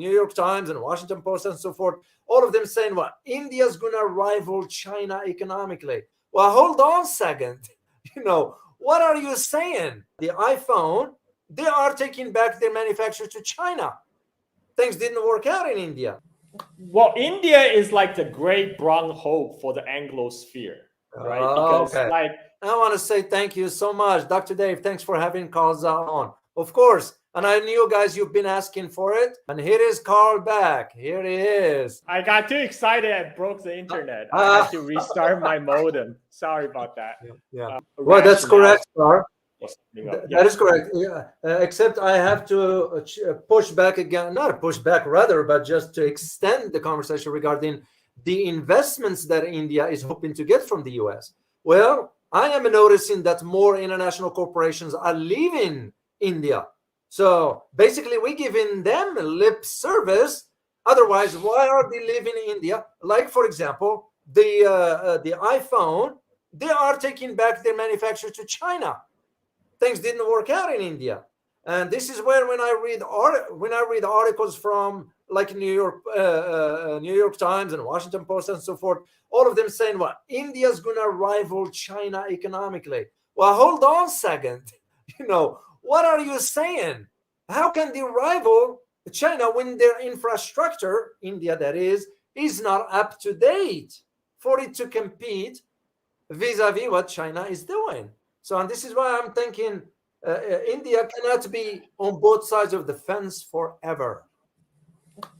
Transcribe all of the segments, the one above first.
New York Times and Washington Post and so forth, all of them saying what? India's going to rival China economically. Well, hold on a second. What are you saying? The iPhone, they are taking back their manufacture to China. Things didn't work out in India. Well, India is like the great brown hope for the Anglosphere, right? Because Okay. I want to say thank you so much, Dr. Dave. Thanks for having Carl on. Of course. And I knew, guys, you've been asking for it. And here is Carl back. Here he is. I got too excited. I broke the internet. I had to restart my modem. Sorry about that. Yeah. Well, that's correct, Carl. That is correct. Yeah. Except I have to push back again, not push back rather, but just to extend the conversation regarding the investments that India is hoping to get from the US. Well, I am noticing that more international corporations are leaving India. So basically, we're giving them lip service. Otherwise, why are they leaving India? Like, for example, the iPhone, they are taking back their manufacture to China. Things didn't work out in India, and this is where when I read articles from like New York Times and Washington Post and so forth, all of them saying what? India's going to rival China economically. Well, hold on a second. What are you saying? How can they rival China when their infrastructure, India that is not up to date for it to compete vis-a-vis what China is doing? So, and this is why I'm thinking India cannot be on both sides of the fence forever.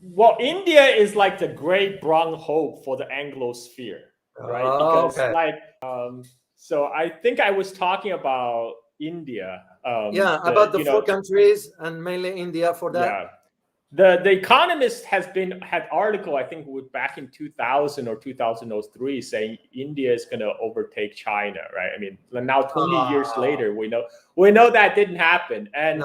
Well, India is like the great brown hope for the Anglosphere, right? Because so I think I was talking about India. About the four countries and mainly India for that. Yeah. The Economist had article, I think back in 2000 or 2003 saying India is going to overtake China, right? I mean, now 20 years later, we know that didn't happen. And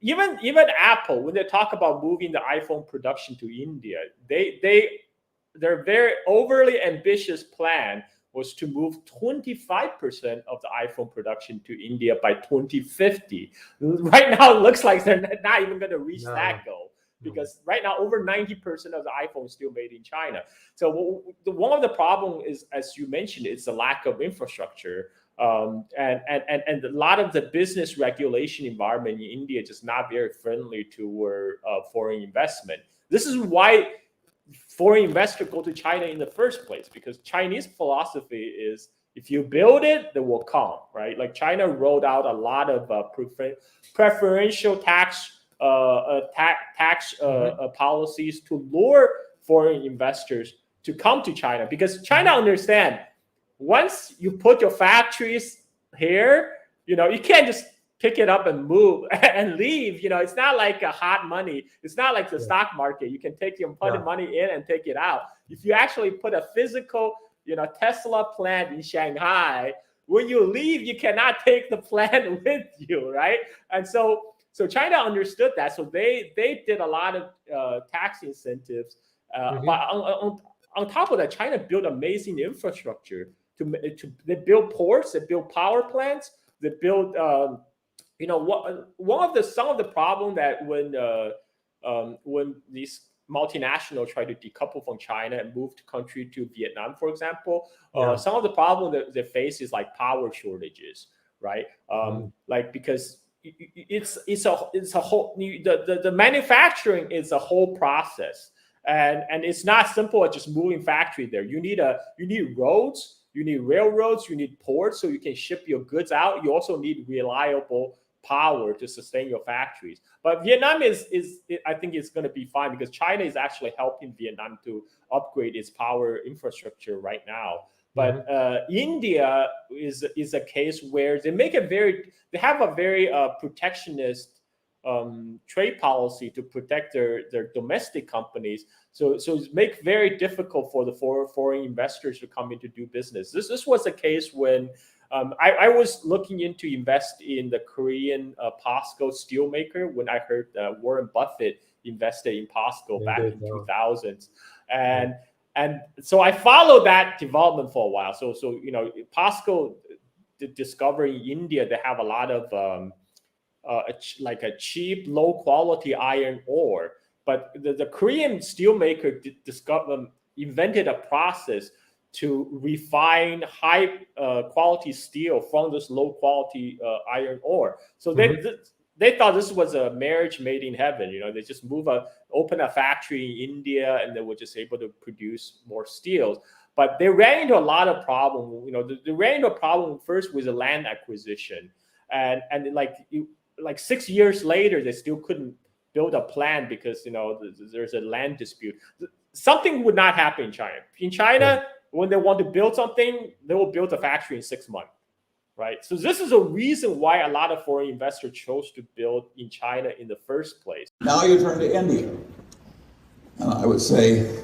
even Apple, when they talk about moving the iPhone production to India, their very overly ambitious plan was to move 25% of the iPhone production to India by 2050. Right now, it looks like they're not even going to reach that goal, because right now, over 90% of the iPhone is still made in China. So one of the problems is, as you mentioned, it's the lack of infrastructure. And a lot of the business regulation environment in India is just not very friendly to foreign investment. This is why foreign investors go to China in the first place, because Chinese philosophy is if you build it, they will come, right? Like China rolled out a lot of preferential tax policies to lure foreign investors to come to China, because China understand once you put your factories here, you can't just pick it up and move and leave. It's not like a hot money. It's not like the stock market. You can take your money in and take it out. If you actually put a physical, Tesla plant in Shanghai, when you leave, you cannot take the plant with you, right? And so China understood that. So they did a lot of tax incentives. But on top of that, China built amazing infrastructure. They build ports, they build power plants, they build some of the problem that when these multinationals try to decouple from China and move the country to Vietnam, for example, some of the problem that they face is like power shortages, right? Like because it's a whole the manufacturing is a whole process, and it's not simple as just moving factory there. You need roads. You need railroads, you need ports so you can ship your goods out. You also need reliable power to sustain your factories. But Vietnam I think it's going to be fine, because China is actually helping Vietnam to upgrade its power infrastructure right now. But India is a case where they have a very protectionist trade policy to protect their domestic companies. So it's make very difficult for the foreign investors to come in to do business. This was the case when I was looking into invest in the Korean POSCO steelmaker when I heard Warren Buffett invested in POSCO back in 2000s. And so I followed that development for a while. So POSCO discovering India, they have a lot of like a cheap, low quality iron ore. But the Korean steelmaker invented a process to refine high quality steel from this low quality iron ore. So they thought this was a marriage made in heaven. They just open a factory in India, and they were just able to produce more steels. But they ran into a lot of problems. They ran into a problem first with the land acquisition, and like 6 years later, they still couldn't build a plant because there's a land dispute. Something would not happen in China. In China, when they want to build something, they will build a factory in 6 months, right? So this is a reason why a lot of foreign investors chose to build in China in the first place. Now you turn to India, and I would say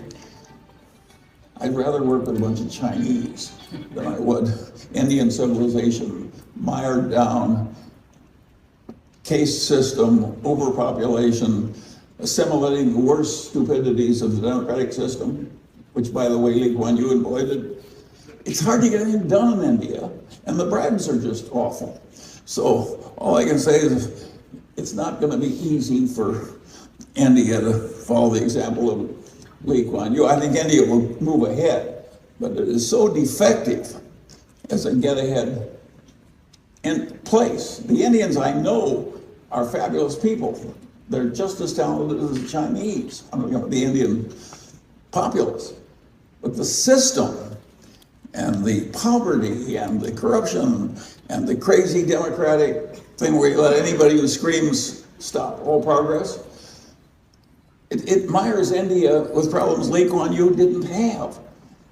I'd rather work with a bunch of Chinese than I would Indian civilization, mired down, caste system, overpopulation, assimilating the worst stupidities of the democratic system, which, by the way, Lee Kuan Yew avoided. It's hard to get anything done in India, and the bribes are just awful. So all I can say is it's not going to be easy for India to follow the example of Lee Kuan Yew. I think India will move ahead, but it is so defective as a get-ahead in place. The Indians I know are fabulous people. They're just as talented as the Chinese, the Indian populace. But the system and the poverty and the corruption and the crazy democratic thing where you let anybody who screams stop all progress, it mires India with problems Lee Kuan Yew didn't have.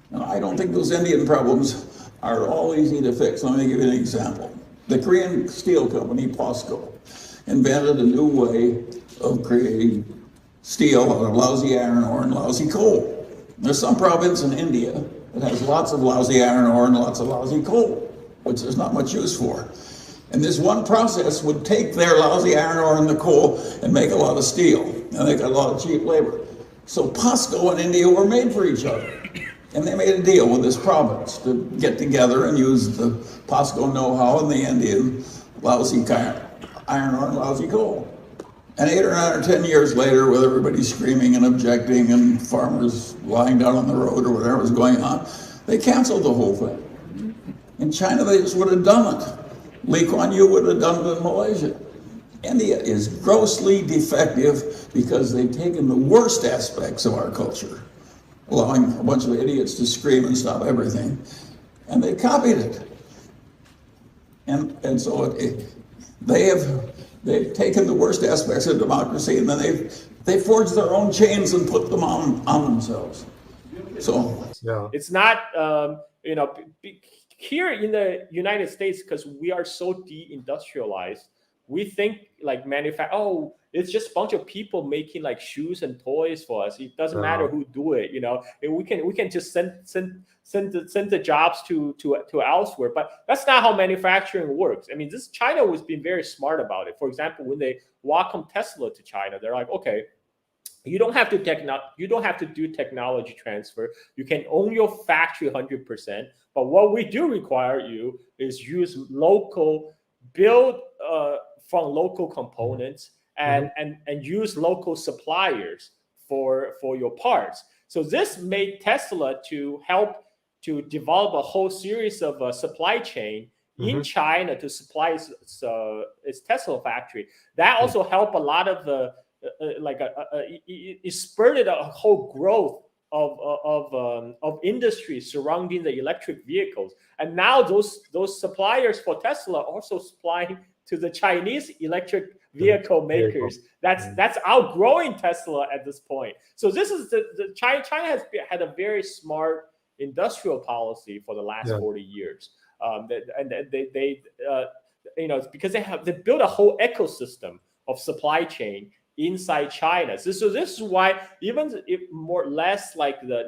Now, I don't think those Indian problems are all easy to fix. Let me give you an example. The Korean steel company, POSCO, invented a new way of creating steel out of lousy iron ore and lousy coal. There's some province in India that has lots of lousy iron ore and lots of lousy coal, which there's not much use for. And this one process would take their lousy iron ore and the coal and make a lot of steel. And they got a lot of cheap labor. So POSCO and India were made for each other. And they made a deal with this province to get together and use the POSCO know-how and the Indian lousy iron ore and lousy coal. And 8 or 9 or 10 years later, with everybody screaming and objecting and farmers lying down on the road or whatever was going on, they canceled the whole thing. In China, they just would have done it. Lee Kuan Yew would have done it in Malaysia. India is grossly defective because they've taken the worst aspects of our culture, allowing a bunch of idiots to scream and stop everything, and they copied it. And so they've taken the worst aspects of democracy, and then they forged their own chains and put them on themselves. So it's not here in the United States, because we are so de-industrialized, we think like it's just a bunch of people making like shoes and toys for us. It doesn't matter who do it, and we can just send the jobs to elsewhere. But that's not how manufacturing works. I mean, China was being very smart about it. For example, when they welcome Tesla to China, they're like, okay, you don't have to do technology transfer. You can own your factory 100%. But what we do require you is use build from local components and use local suppliers for your parts. So this made Tesla to help to develop a whole series of supply chain in China to supply its Tesla factory. That also helped a lot of it spurred a whole growth of industry surrounding the electric vehicles. And now those suppliers for Tesla are also supplying to the Chinese electric vehicle makers. That's outgrowing Tesla at this point. So this is China has had a very smart industrial policy for the last 40 years. Because they built a whole ecosystem of supply chain inside China. So this is why even if more or less like the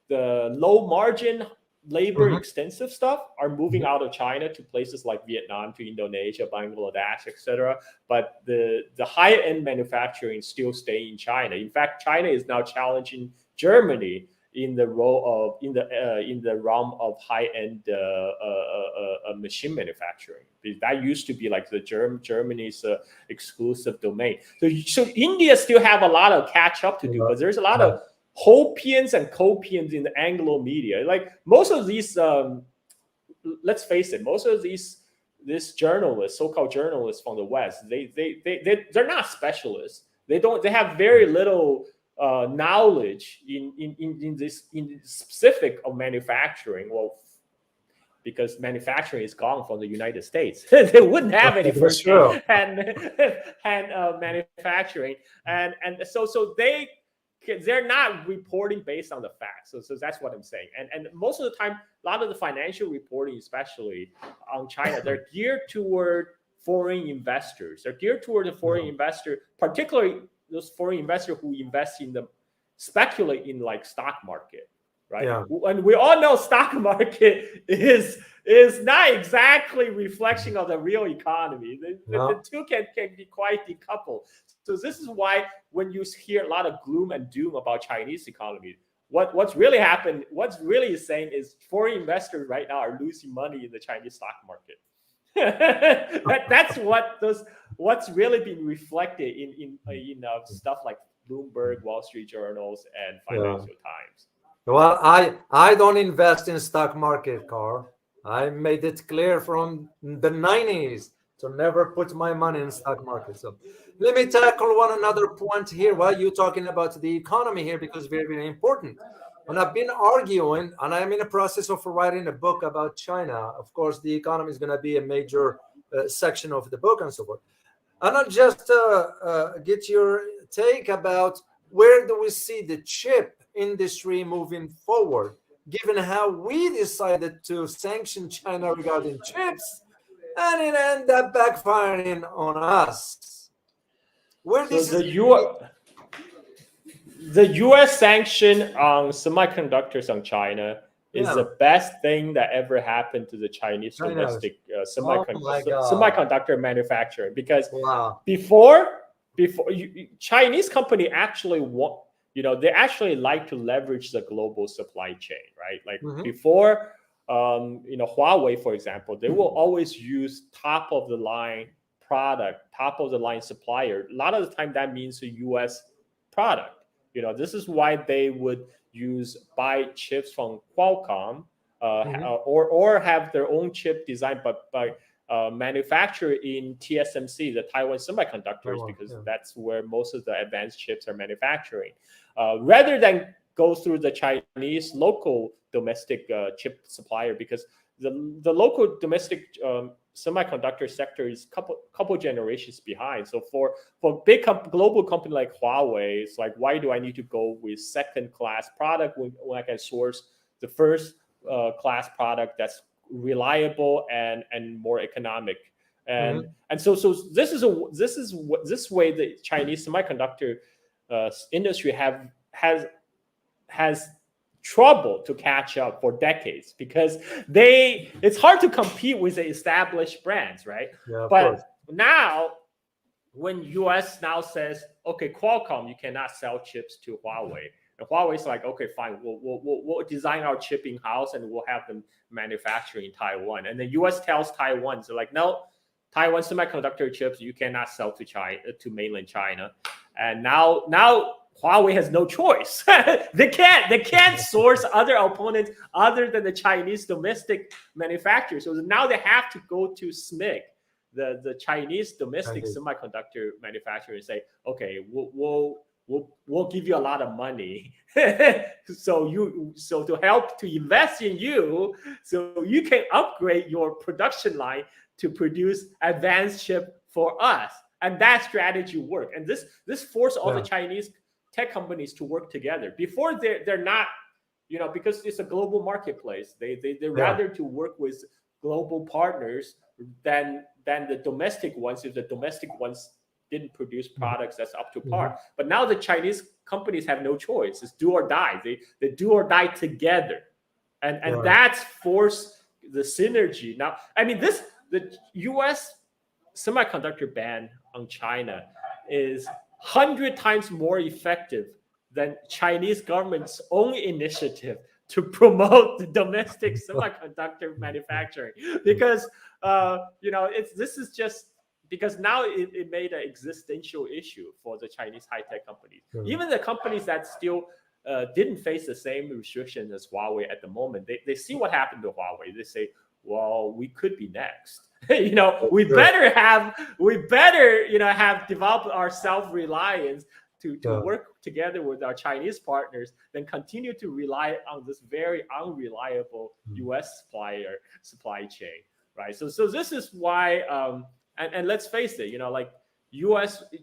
low margin labor extensive stuff are moving out of China to places like Vietnam, to Indonesia, Bangladesh, etc. But the high end manufacturing still stay in China. In fact, China is now challenging Germany in the role of in the realm of high-end machine manufacturing. That used to be like the Germany's exclusive domain. So India still have a lot of catch up to do, but there's a lot of hopians and copians in the Anglo media. Like most of these, let's face it, most of these journalists, so-called journalists from the West, they're not specialists. They have very little knowledge in specific of manufacturing. Well, because manufacturing is gone from the United States, they wouldn't have any hand manufacturing, and so they're not reporting based on the facts. So that's what I'm saying. And most of the time, a lot of the financial reporting, especially on China, they're geared toward foreign investors. They're geared toward the foreign investor, particularly those foreign investors who invest in speculate in like stock market, right? Yeah. And we all know stock market is not exactly reflection of the real economy. The two can be quite decoupled. So this is why when you hear a lot of gloom and doom about Chinese economy, what's really happened, what's really saying is foreign investors right now are losing money in the Chinese stock market. That's what's really been reflected in stuff like Bloomberg, Wall Street Journals, and Financial Times. Well, I don't invest in stock market, Carl. I made it clear from the 90s to never put my money in stock market. So let me tackle one another point here while you're talking about the economy here, because it's very, very important. And I've been arguing, and I'm in the process of writing a book about China. Of course, the economy is going to be a major section of the book and so forth. And I'll just get your take about where do we see the chip industry moving forward, given how we decided to sanction China regarding chips, and it ended up backfiring on us. Where so the U.S. sanction on semiconductors on China is the best thing that ever happened to the Chinese domestic semiconductor manufacturing, because before Chinese company actually they actually like to leverage the global supply chain, right? Like before, Huawei, for example, they will always use top of the line product, top of the line supplier. A lot of the time that means a U.S. product. This is why they would buy chips from Qualcomm or have their own chip designed by manufactured in TSMC, the Taiwan Semiconductors, because that's where most of the advanced chips are manufacturing, rather than go through the Chinese local domestic chip supplier, because the local domestic semiconductor sector is couple generations behind. So for big global company like Huawei, it's like, why do I need to go with second class product when I can source the first class product that's reliable and more economic? And so this way the Chinese semiconductor industry has trouble to catch up for decades, because it's hard to compete with the established brands, right? But now when US now says, okay, Qualcomm, you cannot sell chips to Huawei, and Huawei's like, okay, fine, we'll design our chip in house and we'll have them manufacture in Taiwan. And the US tells Taiwan, so like, no, Taiwan semiconductor chips you cannot sell to mainland China. And now Huawei has no choice. They can't source other opponents other than the Chinese domestic manufacturers. So now they have to go to SMIC, the Chinese domestic semiconductor manufacturer, and say, okay, we'll give you a lot of money, so to help to invest in you, so you can upgrade your production line to produce advanced chip for us. And that strategy worked. And this forced all the Chinese tech companies to work together. Before they're not, because it's a global marketplace. They rather to work with global partners than the domestic ones, if the domestic ones didn't produce products that's up to par. But now the Chinese companies have no choice. It's do or die. They do or die together. And that's forced the synergy. Now, I mean, the US semiconductor ban on China is 100 times more effective than Chinese government's own initiative to promote the domestic semiconductor manufacturing, because this is just because now it made an existential issue for the Chinese high-tech companies. Even the companies that still didn't face the same restrictions as Huawei at the moment, they see what happened to Huawei. They say, well, we could be next. We better have developed our self-reliance to work together with our Chinese partners than continue to rely on this very unreliable U.S. supply chain, right? So this is why, and let's face it,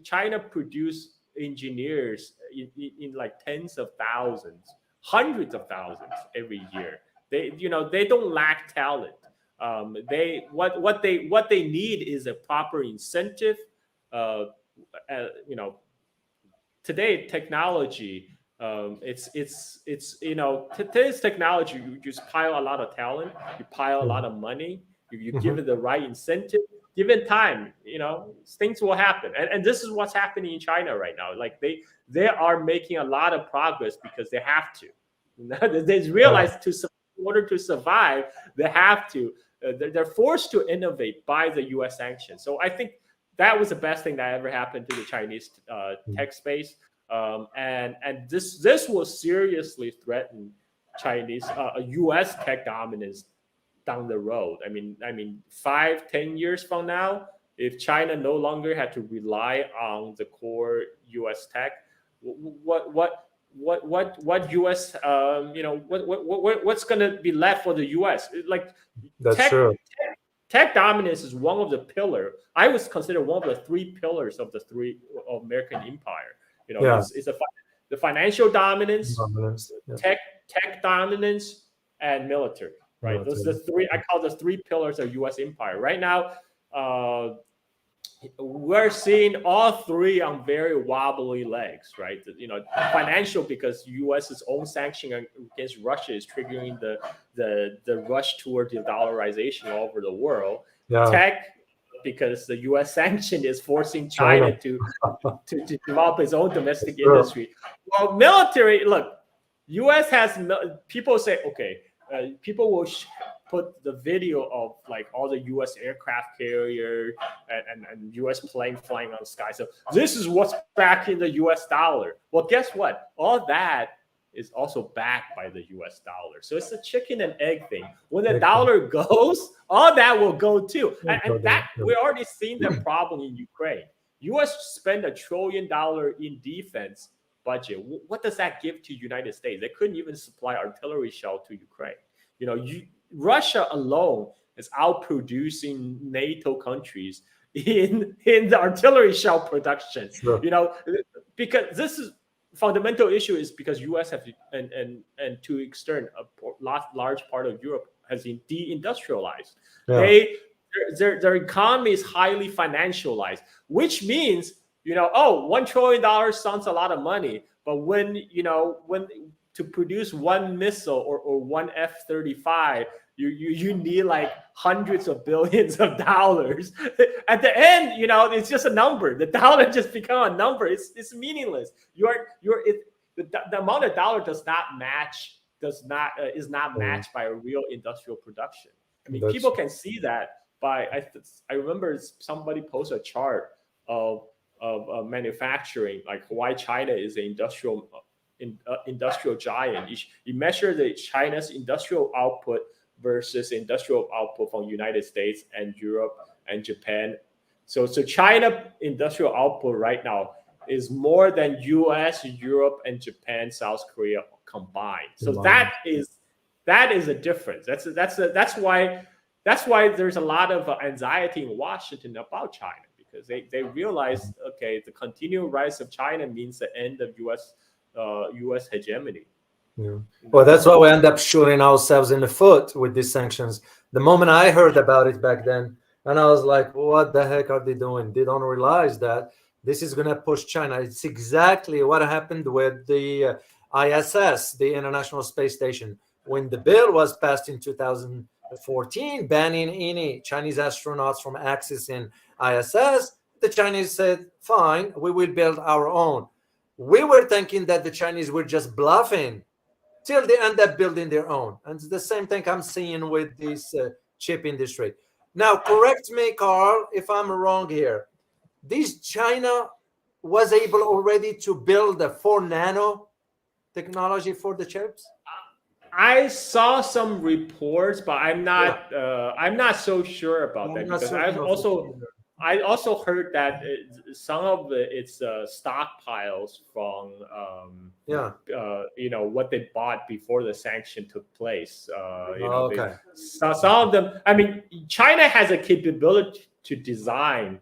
China produce engineers in like tens of thousands, hundreds of thousands every year. They don't lack talent. What they need is a proper incentive. Today technology, today's technology, you just pile a lot of talent, you pile a lot of money, you give it the right incentive, given time, things will happen. And this is what's happening in China right now. Like they are making a lot of progress because they have to. They realize in order to survive, they have to. They're forced to innovate by the U.S. sanctions. So I think that was the best thing that ever happened to the Chinese tech space, and this will seriously threaten Chinese U.S. tech dominance down the road. I mean, 5-10 years from now, if China no longer had to rely on the core U.S. tech, what U.S. what's going to be left for the U.S. Like that's true. Tech dominance is one of the pillars. I would consider one of the three pillars of the American empire. It's the financial dominance, tech dominance, and military. Right, those are the three. I call those three pillars of U.S. empire. Right now, we're seeing all three on very wobbly legs. Right, financial, because U.S.'s own sanction against Russia is triggering the rush toward the dollarization all over the world. Tech, because the U.S. sanction is forcing China to develop its own domestic industry. Well, military. Look, U.S. has people say, okay. People will put the video of like all the U.S. aircraft carrier and U.S. plane flying on the sky. So this is what's backing the U.S. dollar. Well, guess what? All that is also backed by the U.S. dollar. So it's a chicken and egg thing. When the dollar goes, all that will go too. And that we're already seeing the problem in Ukraine. U.S. spend $1 trillion in defense budget. What does that give to United States? They couldn't even supply artillery shell to Ukraine. Russia alone is outproducing NATO countries in the artillery shell production. Because this is fundamental issue is because U.S. have and to extern a large part of Europe has been deindustrialized. Their economy is highly financialized, which means $1 trillion sounds a lot of money, but when to produce one missile or one F-35, you need like hundreds of billions of dollars. At the end, it's just a number. The dollar just become a number. It's meaningless. The amount of dollar is not matched by a real industrial production. I mean, people can see that by I remember somebody posted a chart of manufacturing, like why China is an industrial giant. You measure the China's industrial output versus industrial output from United States and Europe and Japan. So China industrial output right now is more than US, Europe, and Japan, South Korea combined. So that is a difference. That's why there's a lot of anxiety in Washington about China, because they realize, okay, the continued rise of China means the end of U.S. hegemony. Yeah. Well, that's why we end up shooting ourselves in the foot with these sanctions. The moment I heard about it back then, and I was like, what the heck are they doing? They don't realize that this is going to push China. It's exactly what happened with the ISS, the International Space Station. When the bill was passed in 2014, banning any Chinese astronauts from accessing ISS, the Chinese said, fine, we will build our own. We were thinking that the Chinese were just bluffing till they end up building their own. And it's the same thing I'm seeing with this chip industry. Now, correct me, Carl, if I'm wrong here. This China was able already to build a 4 nano technology for the chips? I saw some reports, but I'm not so sure about that, because I also heard that some of its stockpiles from what they bought before the sanction took place. Some of them. I mean, China has a capability to design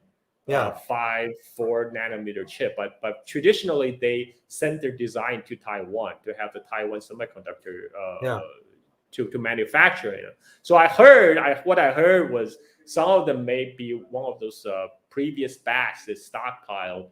4 nanometer chip, but traditionally they send their design to Taiwan to have the Taiwan Semiconductor to manufacture it. So what I heard was some of them may be one of those previous batches that stockpiled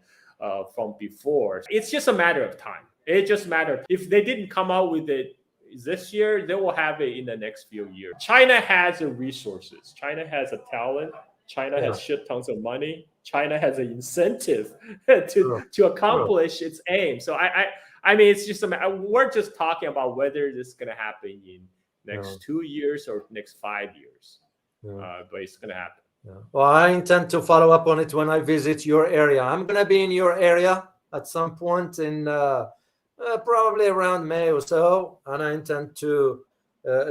from before. It's just a matter of time. It just matters. If they didn't come out with it this year, they will have it in the next few years. China has the resources. China has a talent. China has shit tons of money. China has an incentive to accomplish its aim. So I mean, it's just we're just talking about whether this is going to happen in next 2 years or next 5 years. But it's going to happen. Well, I intend to follow up on it when I visit your area. I'm going to be in your area at some point in probably around May or so, and I intend to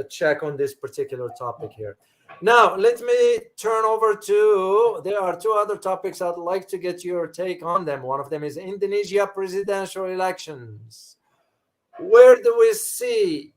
check on this particular topic here. Now, let me turn over to, there are 2 other topics I'd like to get your take on them. One of them is Indonesia presidential elections. Where do we see